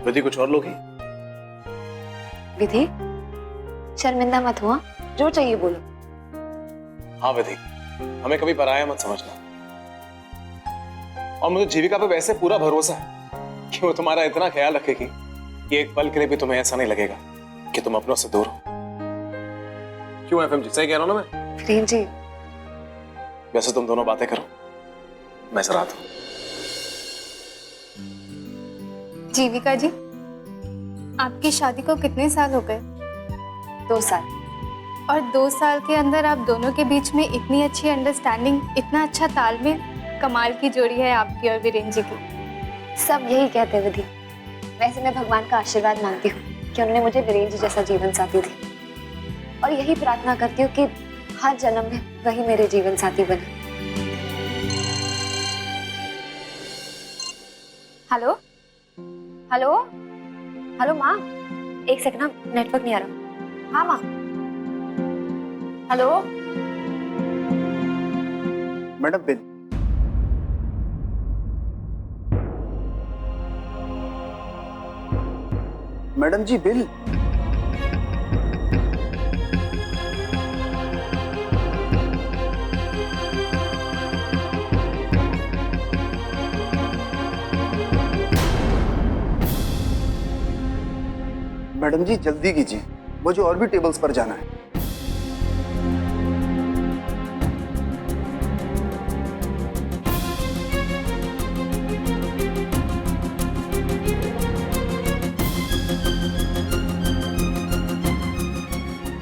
विधि कुछ और लोग ही। विधि शर्मिंदा मत हुआ, जो चाहिए बोलो। हाँ विधि, हमें कभी पराया मत समझना। और मुझे जीविका पे वैसे पूरा भरोसा है कि वो तुम्हारा इतना ख्याल रखेगी कि एक पल के लिए भी तुम्हें ऐसा नहीं लगेगा कि तुम अपनों से दूर हो। क्यों एफएम जी, सही कह रहा हूं ना मैं? वीरेंद्र जी, वैसे तुम दोनों बातें करो, मैं जरा आता हूं। जीविका जी, आपकी शादी को कितने साल हो गए? 2 साल। और 2 साल के अंदर आप दोनों के बीच में इतनी अच्छी अंडरस्टैंडिंग, इतना अच्छा तालमेल, कमाल की जोड़ी है आपकी और वीरेंद्र जी की। सब यही कहते हैं विधि। वैसे मैं भगवान का आशीर्वाद मांगती हूँ कि उन्होंने मुझे वीरेंद्र जी जैसा जीवन साथी दी, और यही प्रार्थना करती हूँ कि हर जन्म में वही मेरे जीवन साथी बने। हेलो हेलो हेलो माँ, एक सेकंड ना, नेटवर्क नहीं आ रहा। हाँ माँ, हेलो। Madam bill. मैडम जी बिल। मैडम जी जल्दी कीजिए, मुझे और भी टेबल्स पर जाना है।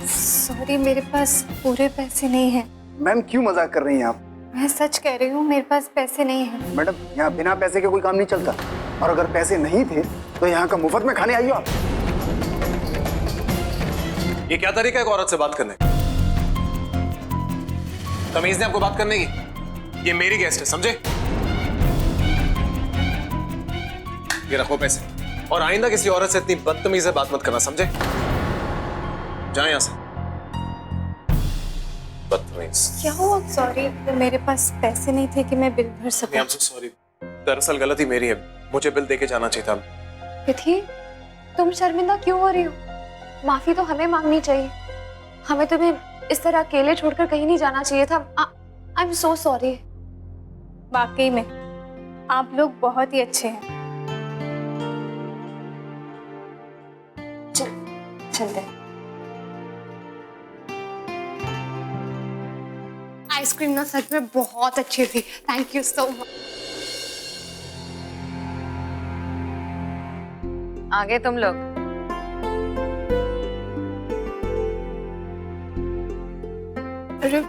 सॉरी, मेरे पास पूरे पैसे नहीं हैं। मैम क्यों मजाक कर रही हैं आप? मैं सच कह रही हूँ, मेरे पास पैसे नहीं हैं। मैडम यहाँ बिना पैसे के कोई काम नहीं चलता, और अगर पैसे नहीं थे तो यहाँ का मुफ्त में खाने आइए आप। ये क्या तरीका है एक औरत से बात करने का? तमीज ने आपको बात करने की? ये मेरी गेस्ट है, समझे? ये रखो पैसे, और आइंदा किसी औरत से इतनी बदतमीजी से बात मत करना, समझे? जाए यहां से, बदतमीज। क्या हुआ? सॉरी, मेरे पास पैसे नहीं थे कि मैं बिल भर सकूं। आई एम सो सॉरी, दरअसल गलती मेरी है, मुझे बिल देके जाना चाहिए था। विधि, तुम शर्मिंदा क्यों हो रही हो? माफी तो हमें मांगनी चाहिए। हमें तुम्हें इस तरह अकेले छोड़कर कहीं नहीं जाना चाहिए था। I am so sorry. वाकई में आप लोग बहुत ही अच्छे हैं। चलते। आइसक्रीम ना सच में बहुत अच्छी थी, थैंक यू सो मच। आगे तुम लोग। अरे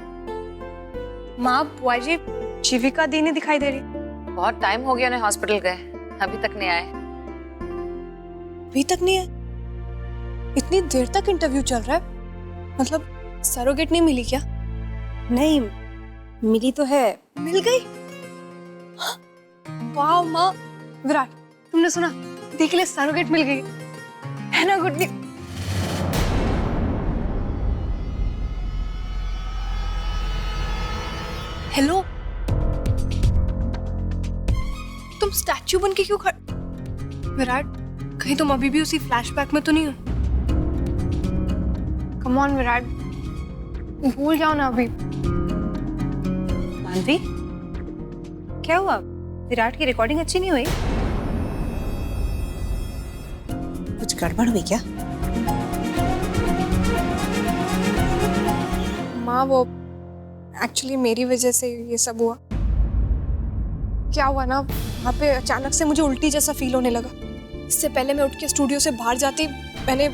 माँ, बुआ जी, जीविका दी नहीं दिखाई दे रही। बहुत टाइम हो गया, उन्हें हॉस्पिटल गए, अभी तक नहीं आए। अभी तक नहीं है? इतनी देर तक इंटरव्यू चल रहा है, मतलब सरोगेट नहीं मिली क्या? नहीं मिली तो है। मिल गई? वाह माँ। विराट, तुमने सुना? देख ले, सरोगेट मिल गई है ना? Good news. हेलो, तुम स्टैच्यू बन के क्यों विराट, कहीं तुम अभी भी उसी फ्लैशबैक में तो नहीं हो? कम ऑन विराट, भूल जाओ ना अभी। मानवी, क्या हुआ? विराट की रिकॉर्डिंग अच्छी नहीं हुई? कुछ गड़बड़ हुई क्या? माँ, वो एक्चुअली मेरी वजह से ये सब हुआ। क्या हुआ ना, वहाँ पे अचानक से मुझे उल्टी जैसा फील होने लगा। इससे पहले मैं उठ के स्टूडियो से बाहर जाती, मैंने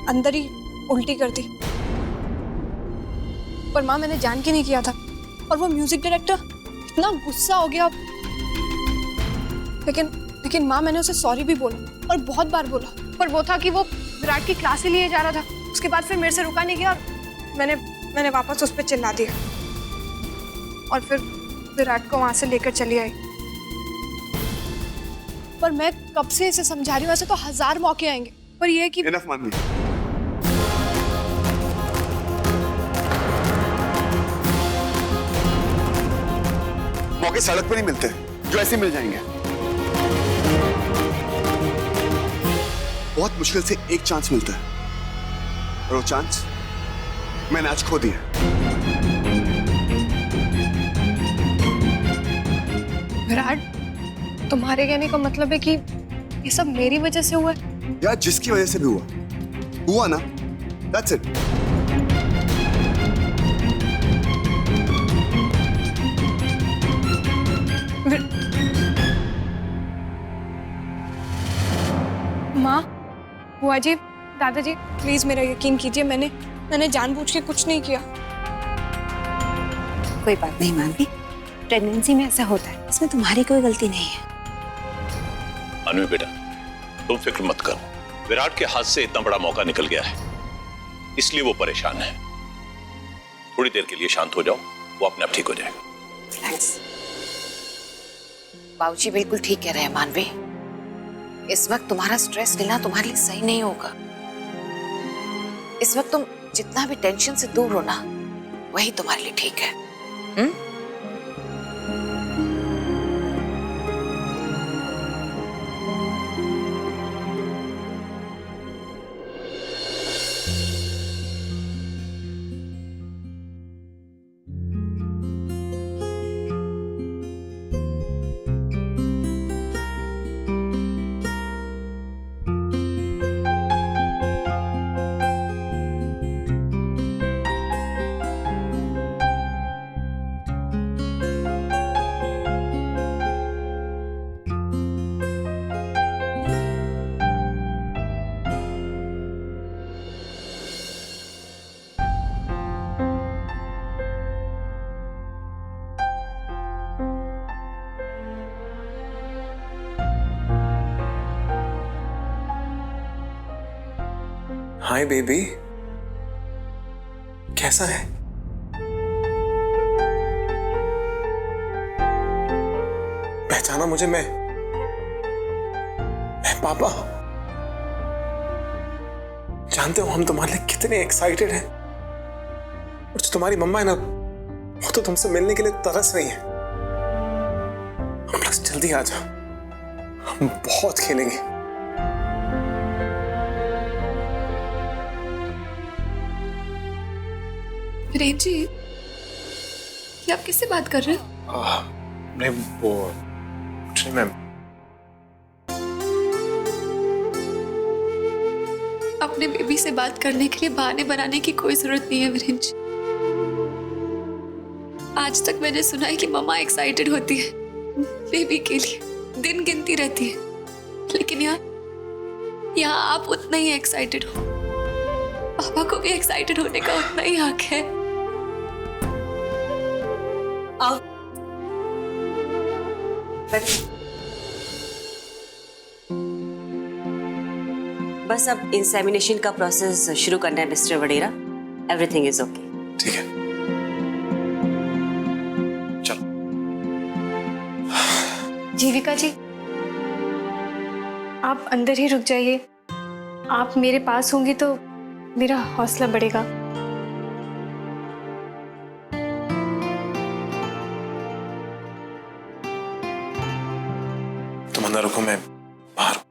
अंदर ही उल्टी कर दी। पर माँ, मैंने जान के नहीं किया था, और वो म्यूजिक डायरेक्टर इतना गुस्सा हो गया। लेकिन माँ, मैंने उसे सॉरी भी बोला, और बहुत बार बोला, पर वो था कि वो विराट की क्लास ही लिए जा रहा था। उसके बाद फिर मेरे से रुका नहीं गया, और मैंने वापस उस पर चिल्ला दिया, और फिर विराट को वहां से लेकर चली आई। पर मैं कब से इसे समझा रही हूँ, ऐसे तो 1000 मौके आएंगे, पर ये है कि इनफ मानवी। मौके सड़क पर नहीं मिलते, जो ऐसे मिल जाएंगे। बहुत मुश्किल से एक चांस मिलता है, और वो चांस मैंने आज खो दिया। विराट, तुम्हारे कहने का मतलब है कि ये सब मेरी वजह से हुआ है? या जिसकी वजह से भी हुआ ना, दैट्स इट। माँ, बुआ जी, दादाजी, प्लीज मेरा यकीन कीजिए, मैंने जानबूझ के कुछ नहीं किया। कोई बात नहीं मानवी, प्रेगनेंसी में ऐसा होता है, इसमें तुम्हारी कोई गलती नहीं है। अनु बेटा, तुम फिक्र मत करो। विराट के हाथ से इतना बड़ा मौका निकल गया है, इसलिए वो परेशान है। थोड़ी देर के लिए शांत हो जाओ, वो अपने आप ठीक हो जाएगा। थैंक्स। बाबूजी बिल्कुल ठीक कह रहे हैं मानवी, इस वक्त तुम्हारा स्ट्रेस लेना तुम्हारे लिए सही नहीं होगा। इस वक्त तुम जितना भी टेंशन से दूर हो ना, वही तुम्हारे लिए ठीक है। हाय बेबी, कैसा है? पहचाना मुझे? मैं पापा। जानते हो हम तुम्हारे लिए कितने एक्साइटेड हैं, और जो तुम्हारी मम्मा है ना, वो तो तुमसे मिलने के लिए तरस रही है। प्लस जल्दी आ जाओ, हम बहुत खेलेंगे। वीरेंद्र जी, ये आप किससे बात कर रहे हैं? नहीं, वो मैम। अपने बेबी से बात करने के लिए बहाने बनाने की कोई जरूरत नहीं है वीरेंद्र जी। आज तक मैंने सुना है कि मम्मा एक्साइटेड होती है बेबी के लिए, दिन गिनती रहती है, लेकिन यहाँ आप उतना ही एक्साइटेड हो। पापा को भी एक्साइटेड होने का उतना ही हक है। आओ। बस अब इंसेमिनेशन का प्रोसेस शुरू करना है mister Vadera. Everything is okay. ठीक है, चलो। जीविका जी, आप अंदर ही रुक जाइए। आप मेरे पास होंगी तो मेरा हौसला बढ़ेगा। तुम अंदर रुको, मैं बाहर हूं।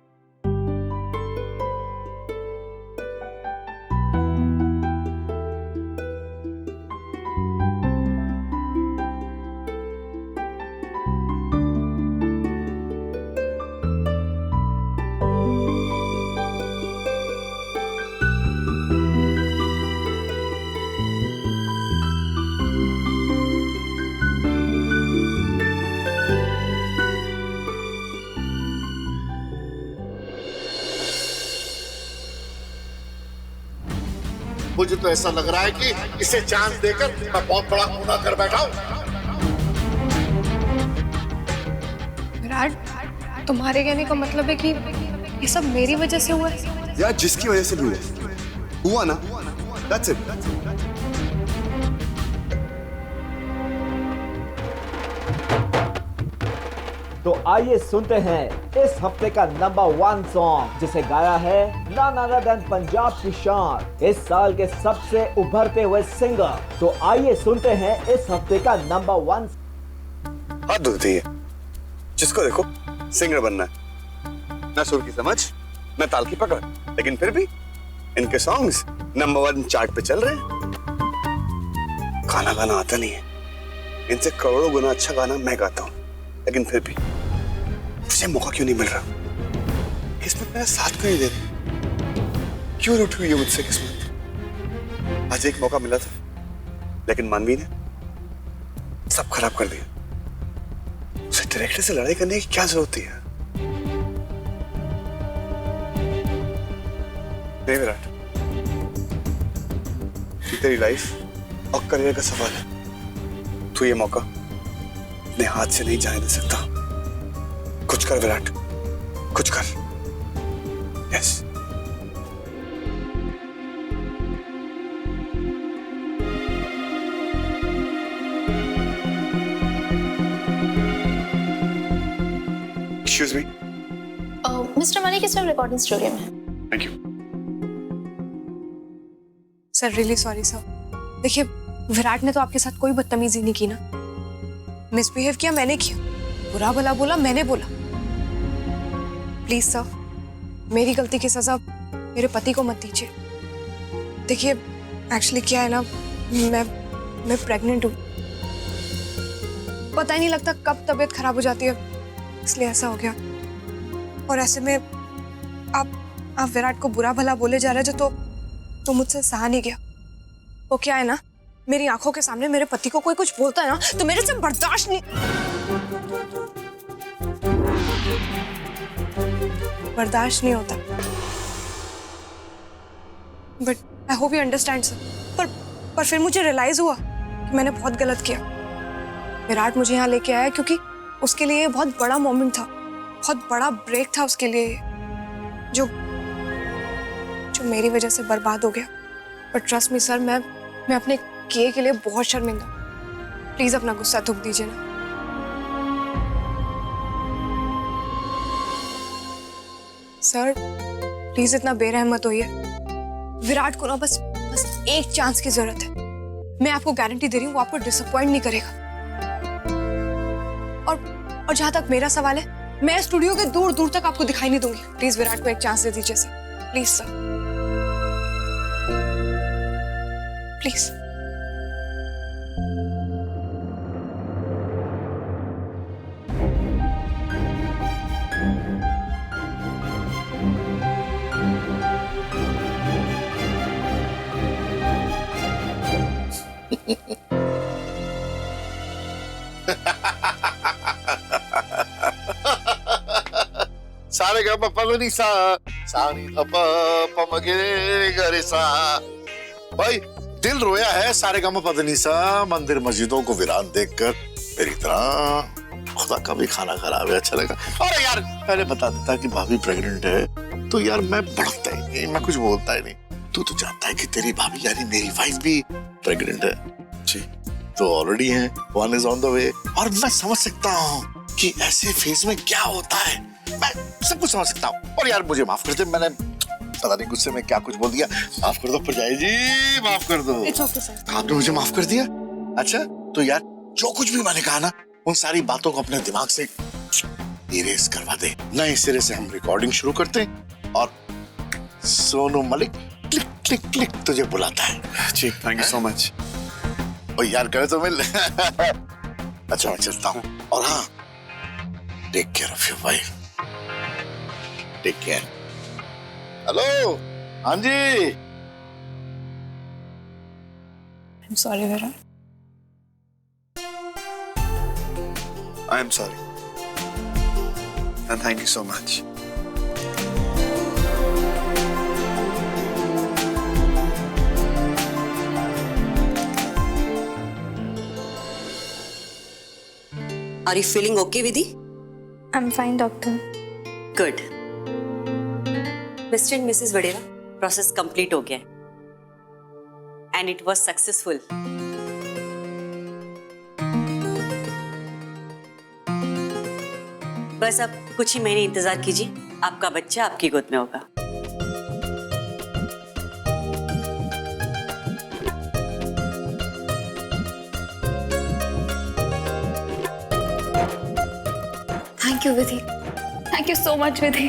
मुझे तो ऐसा लग रहा है कि इसे चांस देकर मैं बहुत बड़ा गुनाह कर बैठा हूं। विराट, तुम्हारे कहने का मतलब है कि ये सब मेरी वजह से हुआ है? या जिसकी वजह से भी हुआ ना, दैट्स इट। तो आइए सुनते हैं इस हफ्ते का नंबर 1 सॉन्ग, जिसे गाया है नन अदर देन पंजाब की शान, इस साल के सबसे उभरते हुए सिंगर। तो आइए सुनते हैं इस हफ्ते का नंबर 1। हद होती है, जिसको देखो सिंगर बनना है, ना सुर की समझ न ताल की पकड़, लेकिन फिर भी इनके सॉन्ग्स नंबर 1 चार्ट पे चल रहे हैं। गाना गाना आता नहीं है, इनसे करोड़ों गुना अच्छा गाना मैं गाता हूँ, लेकिन फिर भी मुझे मौका क्यों नहीं मिल रहा? किस्मत मेरा साथ क्यों नहीं दे रही? क्यों रूठी हुई है मुझसे किस्मत? आज एक मौका मिला था, लेकिन मानवी ने सब खराब कर दिया। उसे डायरेक्टर से लड़ाई करने की क्या जरूरत थी? नहीं विराट, ये तेरी लाइफ और करियर का सवाल है। तू ये मौका अपने हाथ से नहीं जाने दे सकता। कुछ कर विराट, कुछ कर। Yes. Excuse me. Mister Malik इस वक्त रिकॉर्डिंग स्टूडियो में है। Thank you. Sir really sorry sir. देखिए, विराट ने तो आपके साथ कोई बदतमीजी नहीं की ना। मिसबिहेव किया मैंने किया, बुरा भला बोला मैंने बोला। प्लीज सर, मेरी गलती की सजा मेरे पति को मत दीजिए। देखिए एक्चुअली क्या है ना, मैं प्रेग्नेंट हूँ। पता ही नहीं लगता कब तबीयत खराब हो जाती है, इसलिए ऐसा हो गया। और ऐसे में आप विराट को बुरा भला बोले जा रहे थे तो मुझसे सहा नहीं गया। वो क्या है ना, मेरी आंखों के सामने मेरे पति को कोई कुछ बोलता है ना तो मेरे से बर्दाश्त नहीं होता। But I hope you understand sir. पर फिर मुझे रियलाइज हुआ कि मैंने बहुत गलत किया। विराट मुझे यहाँ लेके आया क्योंकि उसके लिए ये बहुत बड़ा मोमेंट था, बहुत बड़ा ब्रेक था उसके लिए, जो मेरी वजह से बर्बाद हो गया। पर ट्रस्ट मी सर, मैं अपने किए के लिए बहुत शर्मिंदा। प्लीज अपना गुस्सा थूक दीजिए ना। सर प्लीज इतना बेरहम मत होइए। विराट को ना बस एक चांस की जरूरत है। मैं आपको गारंटी दे रही हूँ वो आपको डिसअपॉइंट नहीं करेगा। और जहां तक मेरा सवाल है, मैं स्टूडियो के दूर दूर तक आपको दिखाई नहीं दूंगी। प्लीज विराट को एक चांस दे दीजिए सर, प्लीज सर, प्लीज। सारे गा पा नी सा सानी धा पा मगे रे सा। भाई दिल रोया है सारे गा पा नी सा मंदिर मस्जिदों को वीरान देखकर। मेरी तरह खुदा का भी खाना खराब है, अच्छा लगा। अरे यार पहले बता देता कि भाभी प्रेग्नेंट है तो यार मैं भड़कता ही नहीं, मैं कुछ बोलता ही नहीं। तू तो जानता है कि तेरी भाभी यानी मेरी वाइफ भी प्रेग्नेंट है जी, तो ऑलरेडी है, one is on the way. और मैं समझ सकता हूँ कि ऐसे फेज में क्या होता है, मैं सब कुछ समझ सकता हूँ। और यार मुझे माफ कर दे, मैंने पता नहीं गुस्से में क्या कुछ बोल दिया। माफ कर दो परजाई जी, माफ कर दो। It's okay sir. आपने मुझे माफ कर दिया। अच्छा तो यार जो कुछ भी मैंने कहा ना, उन सारी बातों को अपने दिमाग से इरेज करवा दे। नए सिरे से हम रिकॉर्डिंग शुरू करते हैं और Sonu Malik click click click तुझे बुलाता है। जी थैंक यू सो मच। और यार करे तो मिल। अच्छा मैं चलता हूँ। और हाँ, take care of your wife, take care. Hello, हाँ जी। I'm sorry Virat. I am sorry and thank you so much. Are you feeling okay, Vidhi? I'm fine, doctor. Good. Mr. and Mrs. Vadera, process complete हो गया है. And it was successful. बस अब कुछ ही महीने इंतजार कीजिए, आपका बच्चा आपकी गोद में होगा. Thank you Vidhi, thank you so much Vidhi.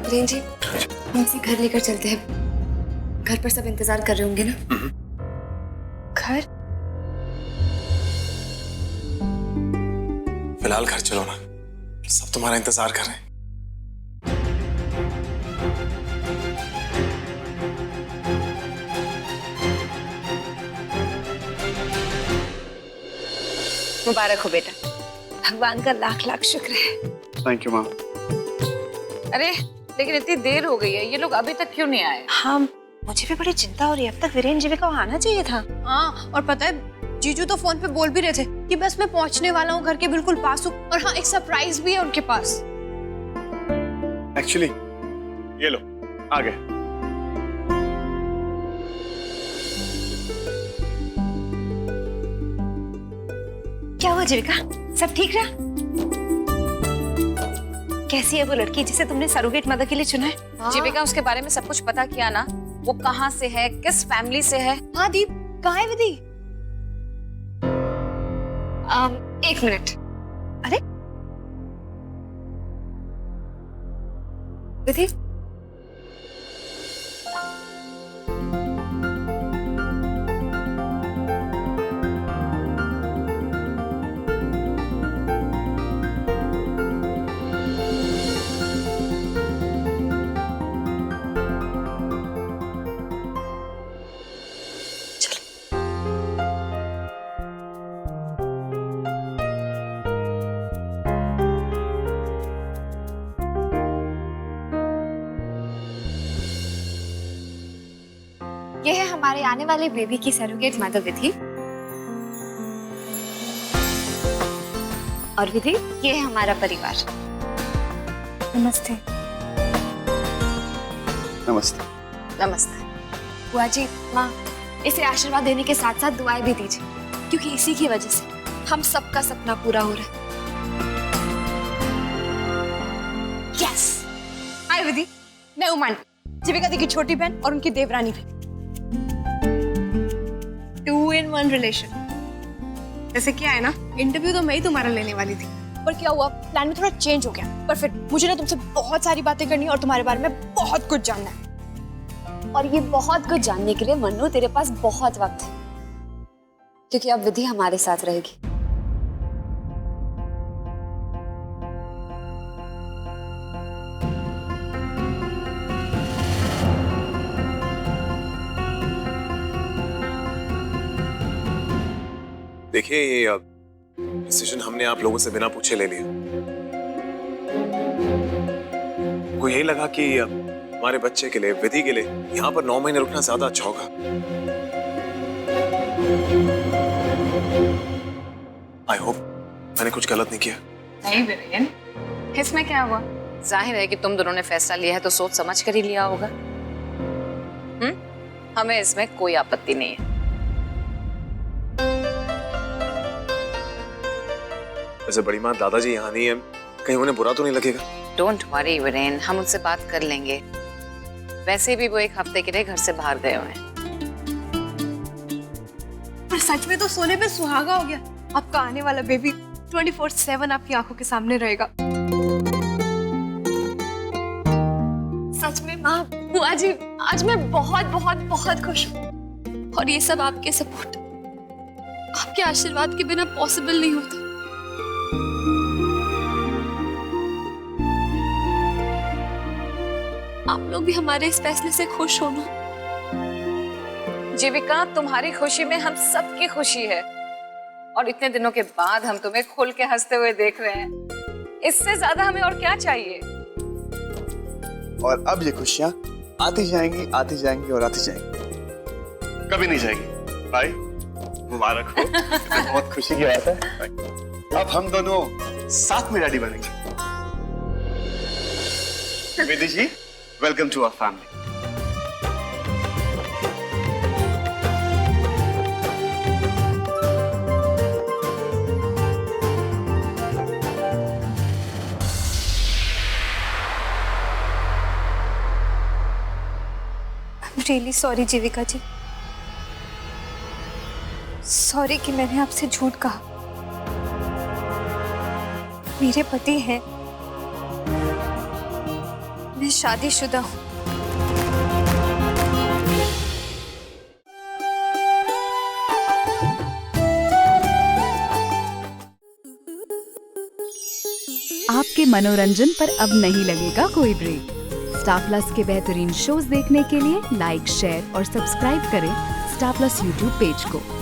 Viren ji, हम इसे घर लेकर चलते हैं। घर पर सब इंतजार कर रहे होंगे ना? घर? फिलहाल घर चलो ना, सब तुम्हारा इंतजार कर रहे हैं। मुबारक हो बेटा, भगवान का लाख लाख शुक्र है। थैंक यू माँ। अरे लेकिन इतनी देर हो गई है, ये लोग अभी तक क्यों नहीं आए? हाँ, मुझे भी बड़ी चिंता हो रही है। अब तक वीरेन जीविका आना चाहिए था। हाँ, और पता है जीजू तो फोन पे बोल भी रहे थे कि बस मैं पहुंचने वाला हूँ, घर के बिल्कुल पास हूँ। और हाँ, एक सरप्राइज भी है उनके पास। एक्चुअली ये लो आ गए। क्या हुआ जीविका, सब ठीक रहा? कैसी है वो लड़की जिसे तुमने सरोगेट मदर के लिए चुना है? जीविका, उसके बारे में सब कुछ पता किया ना? वो कहाँ से है, किस फैमिली से है? हाँ दीप, कहाँ है विधि? एक मिनट। अरे विधि, ये है हमारे आने वाले बेबी की सरोगेट मदर विधि। और विधि, ये है हमारा परिवार। नमस्ते। नमस्ते। नमस्ते। बुआ जी, माँ, इसे आशीर्वाद देने के साथ साथ दुआएं भी दीजिए, क्योंकि इसी की वजह से हम सबका सपना पूरा हो रहा है। यस। हाय विधि, मैं उमान, जीविका दी की छोटी बहन और उनकी देवरानी भी। 2 in 1 रिलेशन। जैसे क्या है ना, इंटरव्यू तो मैं ही तुम्हारा लेने वाली थी, पर क्या हुआ, प्लान में थोड़ा चेंज हो गया। पर फिर मुझे ना तुमसे बहुत सारी बातें करनी है और तुम्हारे बारे में बहुत कुछ जानना है। और ये बहुत कुछ जानने के लिए मन्नू तेरे पास बहुत वक्त है, क्योंकि अब विधि हमारे साथ रहेगी। देखिए, ये डिसीजन हमने आप लोगों से बिना पूछे ले लिया। को यही लगा कि हमारे बच्चे के लिए, विधि के लिए यहाँ पर 9 महीने रुकना ज्यादा अच्छा होगा। आई होप मैंने कुछ गलत नहीं किया। नहीं वीरेन, इसमें क्या हुआ? जाहिर है कि तुम दोनों ने फैसला लिया है तो सोच समझ कर ही लिया होगा। हमें इसमें कोई आपत्ति नहीं है। वैसे बड़ी माँ, दादाजी यहाँ नहीं है, कहीं उन्हें बुरा तो नहीं लगेगा? डोंट वरी वीरेन, हम उनसे बात कर लेंगे। वैसे भी वो 1 हफ्ते के लिए घर से बाहर गए हुए हैं। पर सच में तो सोने पे सुहागा हो गया। आपका आने वाला बेबी 24/7 आपकी आंखों के सामने रहेगा। सच में माँ, बुआ जी, आज मैं बहुत बहुत बहुत खुश हूँ। और ये सब आपके सपोर्ट, आपके आशीर्वाद के बिना पॉसिबल नहीं होता। आप लोग भी हमारे इस फैसले से खुश हो ना? जीविका, तुम्हारी खुशी में हम सबकी खुशी है, और इतने दिनों के बाद हम तुम्हें खुल के हंसते हुए देख रहे हैं। इससे ज्यादा हमें और क्या चाहिए? और अब ये खुशियां आती जाएंगी, आती जाएंगी और आती जाएंगी, कभी नहीं जाएंगी। भाई मुबारक हो। बहुत खुशी की बात है। अब हम दोनों साथ में डैडी बनेंगे। Vidhi ji, welcome to our family. Really sorry Jeevika ji, sorry कि मैंने आपसे झूठ कहा। मेरे पति हैं, मैं शादीशुदा हूँ। आपके मनोरंजन पर अब नहीं लगेगा कोई ब्रेक। स्टार प्लस के बेहतरीन शोज देखने के लिए लाइक, शेयर और सब्सक्राइब करें स्टार प्लस यूट्यूब पेज को।